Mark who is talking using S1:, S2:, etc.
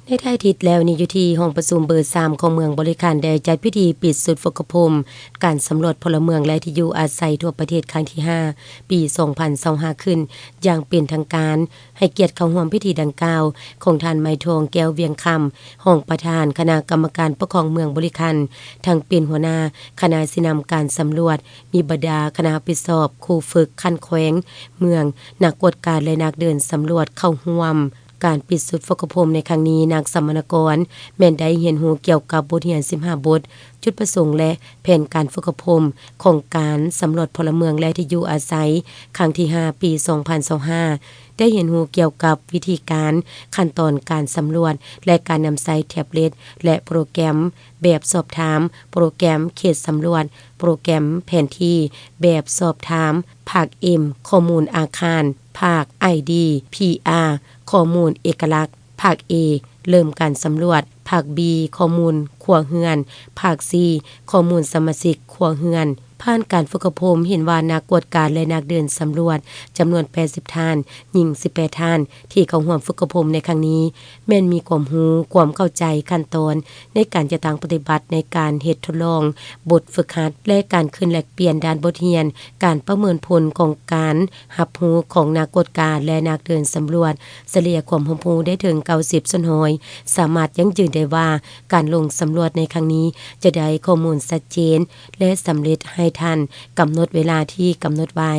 S1: ในท้ายทิศแล้วนี่อยู่ที่ห้องประชุมเบอร์3ของเมืองบริการได้จัดพิธีปิดสุดฟกพมการสำรวจพลเมืองและที่อยู่อาศัยทั่วประเทศครั้งที่5ปี2025ขึ้นอย่างเป็นทางการให้เกียรติเข้าร่วมพิธีดังกล่าวของท่านไมทองแก้วเวียงคำห้องประธานคณะกรรมการปกครองเมืองบริการทั้งเป็นหัวหน้าคณะสินำการสำรวจมีบรรดาคณะรับผิดชอบครูฝึกคันแขวงเมืองนักกวดการและนักเดินสำรวจเข้าร่วมการปิดสุดฟกพมในครั้งนี้นักสัมมนากรแม่นได้เรียนรู้เกี่ยวกับบทเรียน15บทจุดประสงค์และแผนการฟกพมของการสำรวจพลเมืองและที่อยู่อาศัยครั้งที่5ปี2025ได้เรียนรู้เกี่ยวกับวิธีการขั้นตอนการสำรวจและการนำใช้แท็บเล็ตและโปรแกรมแบบสอบถามโปรแกรมเขตสำรวจโปรแกรมแผนที่แบบสอบถามภาค M ข้อมูลอาคารภาค ID PR ข้อมูลเอกลักษณ์ภาค A เริ่มการสำรวจภาค B ข้อมูลครัวเรือนภาค C ข้อมูลสมาชิกครัวเรือนผ่านการฝึกอบรมเห็นว่านักกวดการและนักเดินสำรวจจำนวน80ท่านหญิง18ท่านที่เข้าร่วมฝึกอบรมในครั้งนี้แม่นมีความรู้ความเข้าใจขั้นตอนในการจะตั้งปฏิบัติในการเฮ็ดทดลองบทฝึกหัดและการขึ้นแลกเปลี่ยนด้านบทเรียนการประเมินผลของการรับรู้ของนักกวดการและนักเดินสำรวจเฉลี่ยความรู้ได้ถึง90ส่วนร้อยสามารถยั่งยืนได้ว่าการลงสำรวจในครั้งนี้จะได้ข้อมูลชัดเจนและสำเร็จให้ทันกำหนดเวลาที่กำหนดไว้